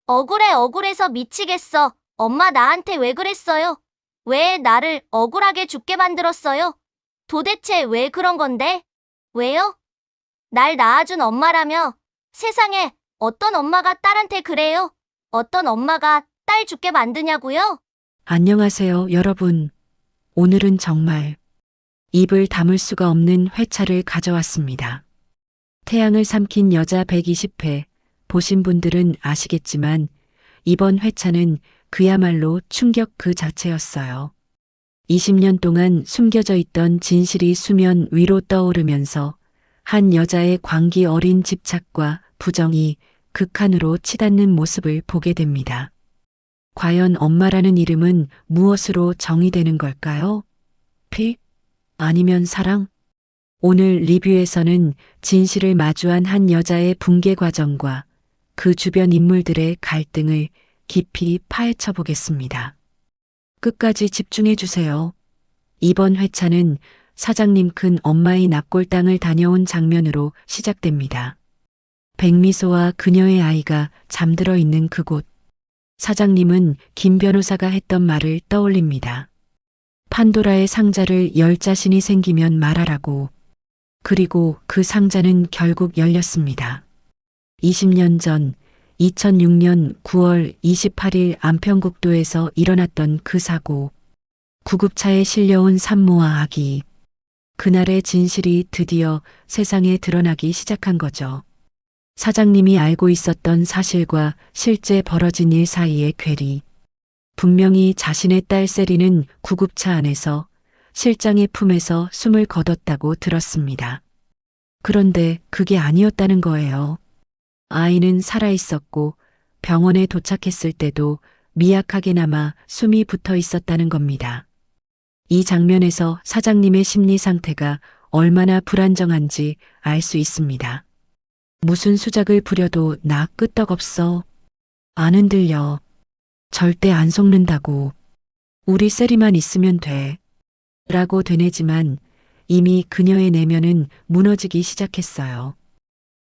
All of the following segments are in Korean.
억울해서 미치겠어. 엄마 나한테 왜 그랬어요? 왜 나를 억울하게 죽게 만들었어요? 도대체 왜 그런 건데? 왜요? 날 낳아준 엄마라며 세상에 어떤 엄마가 딸한테 그래요? 어떤 엄마가 딸 죽게 만드냐고요? 안녕하세요, 여러분. 오늘은 정말 입을 다물 수가 없는 회차를 가져왔습니다. 태양을 삼킨 여자 120회 보신 분들은 아시겠지만 이번 회차는 그야말로 충격 그 자체였어요. 20년 동안 숨겨져 있던 진실이 수면 위로 떠오르면서 한 여자의 광기 어린 집착과 부정이 극한으로 치닫는 모습을 보게 됩니다. 과연 엄마라는 이름은 무엇으로 정의되는 걸까요? 피? 아니면 사랑? 오늘 리뷰에서는 진실을 마주한 한 여자의 붕괴 과정과 그 주변 인물들의 갈등을 깊이 파헤쳐 보겠습니다. 끝까지 집중해 주세요. 이번 회차는 사장님 큰 엄마의 납골당을 다녀온 장면으로 시작됩니다. 백미소와 그녀의 아이가 잠들어 있는 그곳. 사장님은 김 변호사가 했던 말을 떠올립니다. 판도라의 상자를 열 자신이 생기면 말하라고. 그리고 그 상자는 결국 열렸습니다. 20년 전 2006년 9월 28일 안평국도에서 일어났던 그 사고. 구급차에 실려온 산모와 아기. 그날의 진실이 드디어 세상에 드러나기 시작한 거죠. 사장님이 알고 있었던 사실과 실제 벌어진 일 사이의 괴리. 분명히 자신의 딸 세리는 구급차 안에서 실장의 품에서 숨을 거뒀다고 들었습니다. 그런데 그게 아니었다는 거예요. 아이는 살아있었고 병원에 도착했을 때도 미약하게나마 숨이 붙어 있었다는 겁니다. 이 장면에서 사장님의 심리 상태가 얼마나 불안정한지 알 수 있습니다. 무슨 수작을 부려도 나 끄떡없어. 안 흔들려. 절대 안 속는다고. 우리 세리만 있으면 돼. 라고 되뇌지만 이미 그녀의 내면은 무너지기 시작했어요.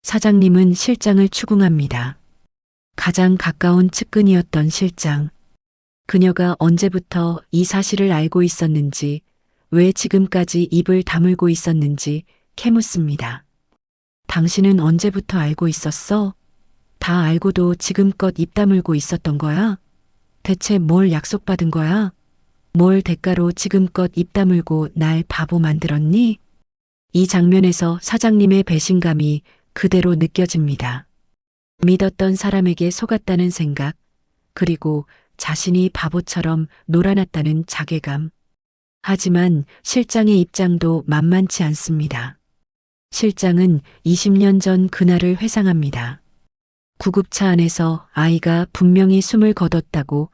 사장님은 실장을 추궁합니다. 가장 가까운 측근이었던 실장. 그녀가 언제부터 이 사실을 알고 있었는지, 왜 지금까지 입을 다물고 있었는지 캐묻습니다. 당신은 언제부터 알고 있었어? 다 알고도 지금껏 입 다물고 있었던 거야? 대체 뭘 약속받은 거야? 뭘 대가로 지금껏 입 다물고 날 바보 만들었니? 이 장면에서 사장님의 배신감이 그대로 느껴집니다. 믿었던 사람에게 속았다는 생각, 그리고 자신이 바보처럼 놀아났다는 자괴감. 하지만 실장의 입장도 만만치 않습니다. 실장은 20년 전 그날을 회상합니다. 구급차 안에서 아이가 분명히 숨을 거뒀다고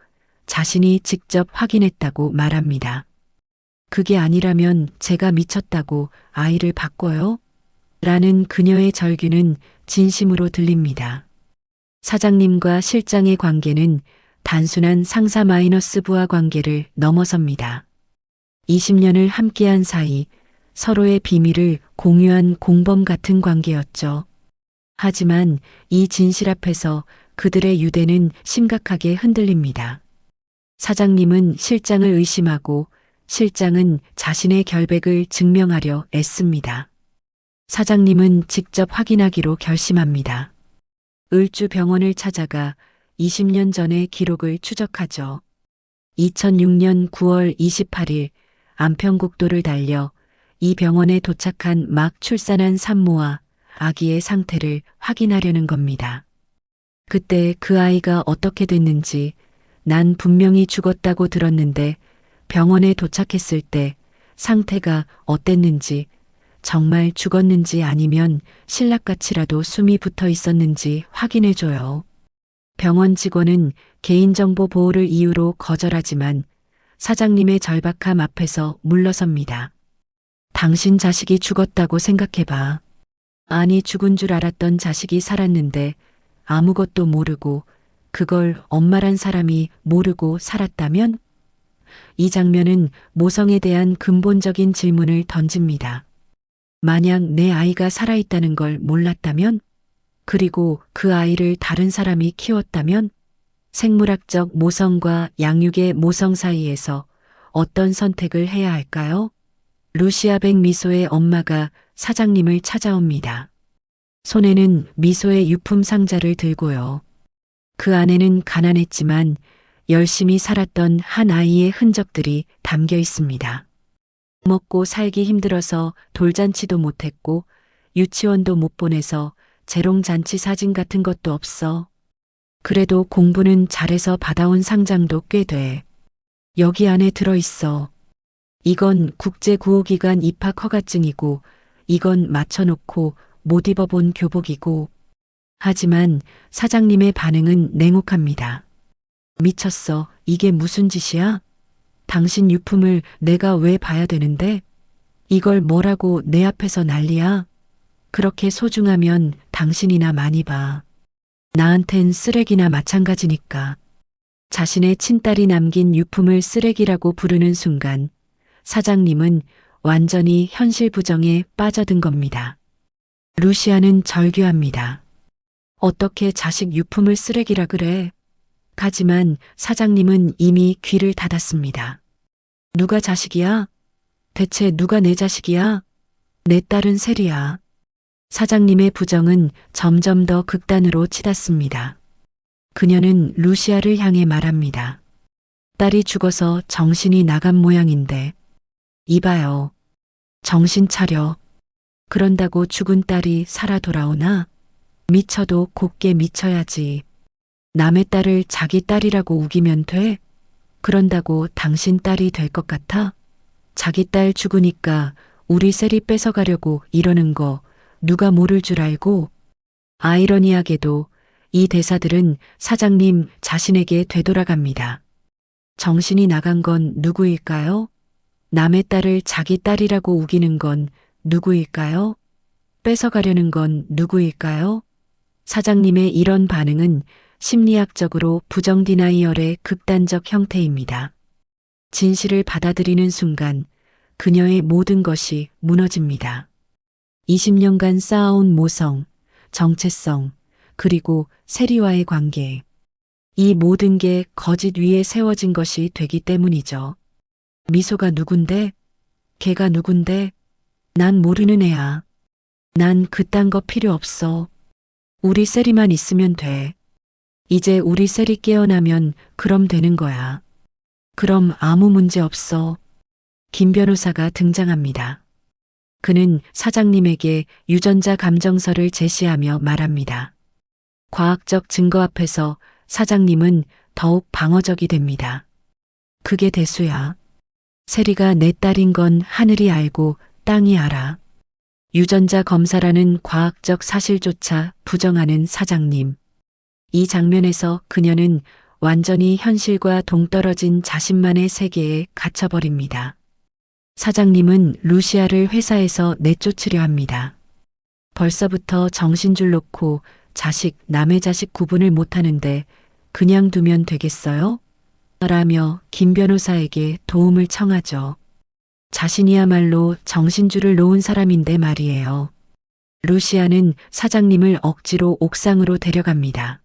자신이 직접 확인했다고 말합니다. 그게 아니라면 제가 미쳤다고 아이를 바꿔요? 라는 그녀의 절규는 진심으로 들립니다. 사장님과 실장의 관계는 단순한 상사 마이너스 부하 관계를 넘어섭니다. 20년을 함께한 사이 서로의 비밀을 공유한 공범 같은 관계였죠. 하지만 이 진실 앞에서 그들의 유대는 심각하게 흔들립니다. 사장님은 실장을 의심하고 실장은 자신의 결백을 증명하려 애씁니다. 사장님은 직접 확인하기로 결심합니다. 을주 병원을 찾아가 20년 전의 기록을 추적하죠. 2006년 9월 28일 안평국도를 달려 이 병원에 도착한 막 출산한 산모와 아기의 상태를 확인하려는 겁니다. 그때 그 아이가 어떻게 됐는지, 난 분명히 죽었다고 들었는데 병원에 도착했을 때 상태가 어땠는지, 정말 죽었는지 아니면 신락같이라도 숨이 붙어 있었는지 확인해줘요. 병원 직원은 개인정보 보호를 이유로 거절하지만 사장님의 절박함 앞에서 물러섭니다. 당신 자식이 죽었다고 생각해봐. 아니, 죽은 줄 알았던 자식이 살았는데 아무것도 모르고 그걸 엄마란 사람이 모르고 살았다면? 이 장면은 모성에 대한 근본적인 질문을 던집니다. 만약 내 아이가 살아있다는 걸 몰랐다면? 그리고 그 아이를 다른 사람이 키웠다면? 생물학적 모성과 양육의 모성 사이에서 어떤 선택을 해야 할까요? 루시아 백미소의 엄마가 사장님을 찾아옵니다. 손에는 미소의 유품 상자를 들고요. 그 안에는 가난했지만 열심히 살았던 한 아이의 흔적들이 담겨 있습니다. 먹고 살기 힘들어서 돌잔치도 못했고 유치원도 못 보내서 재롱잔치 사진 같은 것도 없어. 그래도 공부는 잘해서 받아온 상장도 꽤 돼. 여기 안에 들어있어. 이건 국제구호기관 입학 허가증이고 이건 맞춰놓고 못 입어본 교복이고. 하지만 사장님의 반응은 냉혹합니다. 미쳤어. 이게 무슨 짓이야? 당신 유품을 내가 왜 봐야 되는데? 이걸 뭐라고 내 앞에서 난리야? 그렇게 소중하면 당신이나 많이 봐. 나한텐 쓰레기나 마찬가지니까. 자신의 친딸이 남긴 유품을 쓰레기라고 부르는 순간 사장님은 완전히 현실 부정에 빠져든 겁니다. 루시아는 절규합니다. 어떻게 자식 유품을 쓰레기라 그래? 하지만 사장님은 이미 귀를 닫았습니다. 누가 자식이야? 대체 누가 내 자식이야? 내 딸은 셀이야. 사장님의 부정은 점점 더 극단으로 치닫습니다. 그녀는 루시아를 향해 말합니다. 딸이 죽어서 정신이 나간 모양인데. 이봐요. 정신 차려. 그런다고 죽은 딸이 살아 돌아오나? 미쳐도 곱게 미쳐야지. 남의 딸을 자기 딸이라고 우기면 돼? 그런다고 당신 딸이 될 것 같아? 자기 딸 죽으니까 우리 셀이 뺏어가려고 이러는 거 누가 모를 줄 알고? 아이러니하게도 이 대사들은 사장님 자신에게 되돌아갑니다. 정신이 나간 건 누구일까요? 남의 딸을 자기 딸이라고 우기는 건 누구일까요? 뺏어가려는 건 누구일까요? 사장님의 이런 반응은 심리학적으로 부정 디나이얼의 극단적 형태입니다. 진실을 받아들이는 순간 그녀의 모든 것이 무너집니다. 20년간 쌓아온 모성, 정체성, 그리고 세리와의 관계. 이 모든 게 거짓 위에 세워진 것이 되기 때문이죠. 미소가 누군데? 걔가 누군데? 난 모르는 애야. 난 그딴 거 필요 없어. 우리 셀이만 있으면 돼. 이제 우리 셀이 깨어나면 그럼 되는 거야. 그럼 아무 문제 없어. 김 변호사가 등장합니다. 그는 사장님에게 유전자 감정서를 제시하며 말합니다. 과학적 증거 앞에서 사장님은 더욱 방어적이 됩니다. 그게 대수야. 세리가 내 딸인 건 하늘이 알고 땅이 알아. 유전자 검사라는 과학적 사실조차 부정하는 사장님. 이 장면에서 그녀는 완전히 현실과 동떨어진 자신만의 세계에 갇혀버립니다. 사장님은 루시아를 회사에서 내쫓으려 합니다. 벌써부터 정신줄 놓고 자식, 남의 자식 구분을 못하는데 그냥 두면 되겠어요? 라며 김 변호사에게 도움을 청하죠. 자신이야말로 정신줄을 놓은 사람인데 말이에요. 루시아는 사장님을 억지로 옥상으로 데려갑니다.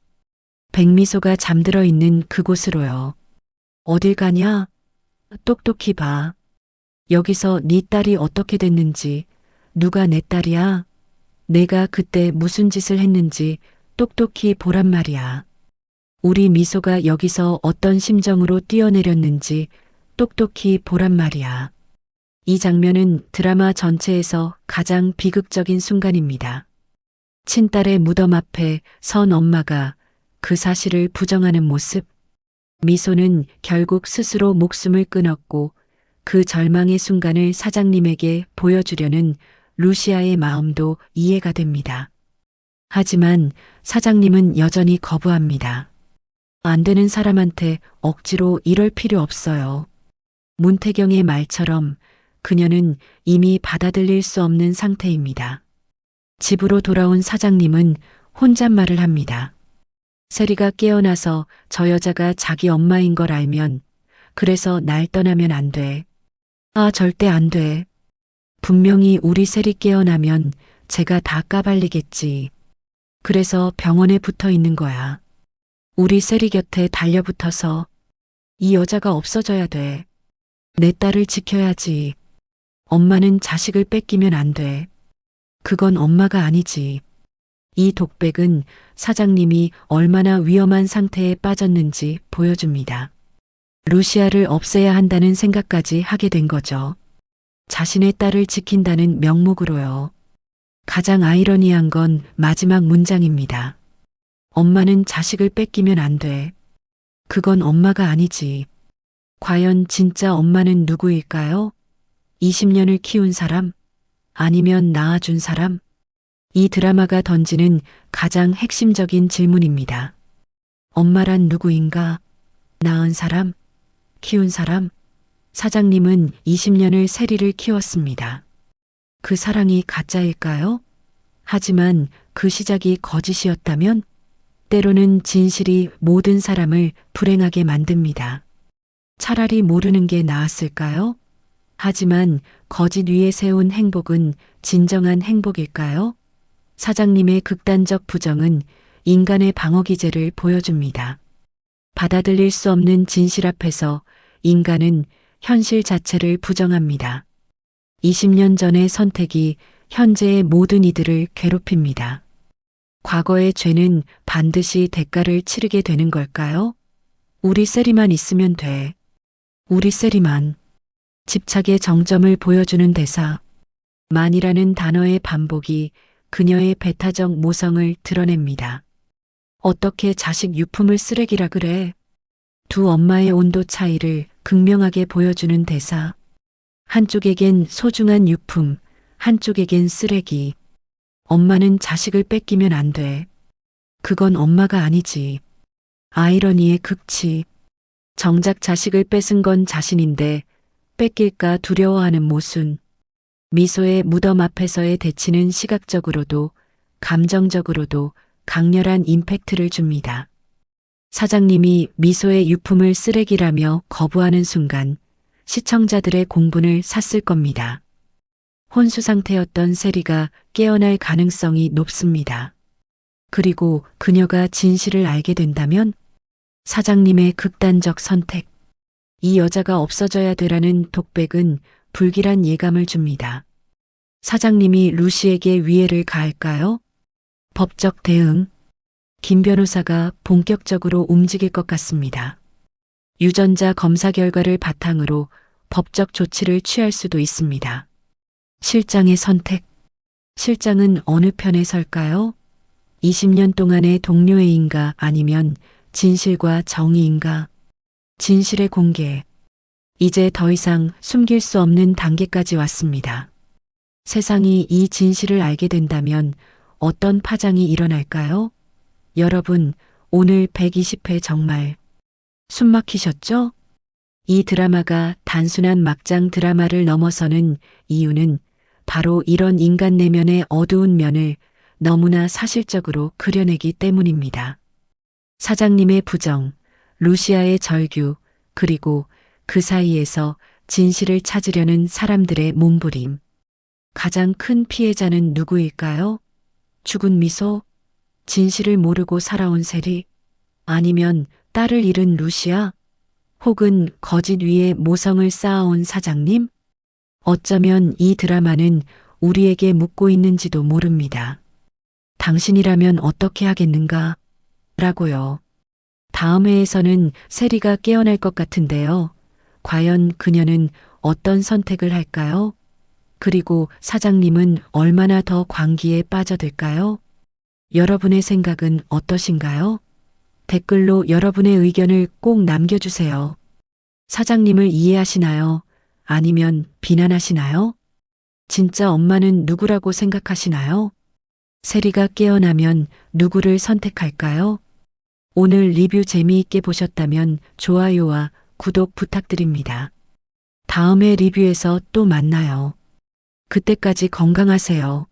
백미소가 잠들어 있는 그곳으로요. 어딜 가냐? 똑똑히 봐. 여기서 네 딸이 어떻게 됐는지, 누가 내 딸이야? 내가 그때 무슨 짓을 했는지 똑똑히 보란 말이야. 우리 미소가 여기서 어떤 심정으로 뛰어내렸는지 똑똑히 보란 말이야. 이 장면은 드라마 전체에서 가장 비극적인 순간입니다. 친딸의 무덤 앞에 선 엄마가 그 사실을 부정하는 모습. 미소는 결국 스스로 목숨을 끊었고 그 절망의 순간을 사장님에게 보여주려는 루시아의 마음도 이해가 됩니다. 하지만 사장님은 여전히 거부합니다. 안 되는 사람한테 억지로 이럴 필요 없어요. 문태경의 말처럼 그녀는 이미 받아들일 수 없는 상태입니다. 집으로 돌아온 사장님은 혼잣말을 합니다. 세리가 깨어나서 저 여자가 자기 엄마인 걸 알면 그래서 날 떠나면 안 돼. 아, 절대 안 돼. 분명히 우리 셀이 깨어나면 제가 다 까발리겠지. 그래서 병원에 붙어 있는 거야. 우리 세리 곁에 달려붙어서 이 여자가 없어져야 돼. 내 딸을 지켜야지. 엄마는 자식을 뺏기면 안 돼. 그건 엄마가 아니지. 이 독백은 사장님이 얼마나 위험한 상태에 빠졌는지 보여줍니다. 루시아를 없애야 한다는 생각까지 하게 된 거죠. 자신의 딸을 지킨다는 명목으로요. 가장 아이러니한 건 마지막 문장입니다. 엄마는 자식을 뺏기면 안 돼. 그건 엄마가 아니지. 과연 진짜 엄마는 누구일까요? 20년을 키운 사람? 아니면 낳아준 사람? 이 드라마가 던지는 가장 핵심적인 질문입니다. 엄마란 누구인가? 낳은 사람? 키운 사람? 사장님은 20년을 세리를 키웠습니다. 그 사랑이 가짜일까요? 하지만 그 시작이 거짓이었다면 때로는 진실이 모든 사람을 불행하게 만듭니다. 차라리 모르는 게 나았을까요? 하지만 거짓 위에 세운 행복은 진정한 행복일까요? 사장님의 극단적 부정은 인간의 방어 기제를 보여줍니다. 받아들일 수 없는 진실 앞에서 인간은 현실 자체를 부정합니다. 20년 전의 선택이 현재의 모든 이들을 괴롭힙니다. 과거의 죄는 반드시 대가를 치르게 되는 걸까요? 우리 세리만 있으면 돼. 우리 세리만. 집착의 정점을 보여주는 대사. 만이라는 단어의 반복이 그녀의 배타적 모성을 드러냅니다. 어떻게 자식 유품을 쓰레기라 그래? 두 엄마의 온도 차이를 극명하게 보여주는 대사. 한쪽에겐 소중한 유품, 한쪽에겐 쓰레기. 엄마는 자식을 뺏기면 안 돼. 그건 엄마가 아니지. 아이러니의 극치. 정작 자식을 뺏은 건 자신인데 뺏길까 두려워하는 모순. 미소의 무덤 앞에서의 대치는 시각적으로도 감정적으로도 강렬한 임팩트를 줍니다. 사장님이 미소의 유품을 쓰레기라며 거부하는 순간 시청자들의 공분을 샀을 겁니다. 혼수 상태였던 세리가 깨어날 가능성이 높습니다. 그리고 그녀가 진실을 알게 된다면 사장님의 극단적 선택, 이 여자가 없어져야 되라는 독백은 불길한 예감을 줍니다. 사장님이 루시에게 위해를 가할까요? 법적 대응. 김 변호사가 본격적으로 움직일 것 같습니다. 유전자 검사 결과를 바탕으로 법적 조치를 취할 수도 있습니다. 실장의 선택. 실장은 어느 편에 설까요? 20년 동안의 동료애인가 아니면 진실과 정의인가? 진실의 공개. 이제 더 이상 숨길 수 없는 단계까지 왔습니다. 세상이 이 진실을 알게 된다면 어떤 파장이 일어날까요? 여러분, 오늘 120회 정말 숨 막히셨죠? 이 드라마가 단순한 막장 드라마를 넘어서는 이유는 바로 이런 인간 내면의 어두운 면을 너무나 사실적으로 그려내기 때문입니다. 사장님의 부정, 루시아의 절규, 그리고 그 사이에서 진실을 찾으려는 사람들의 몸부림. 가장 큰 피해자는 누구일까요? 죽은 미소? 진실을 모르고 살아온 세리? 아니면 딸을 잃은 루시아? 혹은 거짓 위에 모성을 쌓아온 사장님? 어쩌면 이 드라마는 우리에게 묻고 있는지도 모릅니다. 당신이라면 어떻게 하겠는가? 라고요. 다음 회에서는 세리가 깨어날 것 같은데요. 과연 그녀는 어떤 선택을 할까요? 그리고 사장님은 얼마나 더 광기에 빠져들까요? 여러분의 생각은 어떠신가요? 댓글로 여러분의 의견을 꼭 남겨주세요. 사장님을 이해하시나요? 아니면 비난하시나요? 진짜 엄마는 누구라고 생각하시나요? 세리가 깨어나면 누구를 선택할까요? 오늘 리뷰 재미있게 보셨다면 좋아요와 구독 부탁드립니다. 다음의 리뷰에서 또 만나요. 그때까지 건강하세요.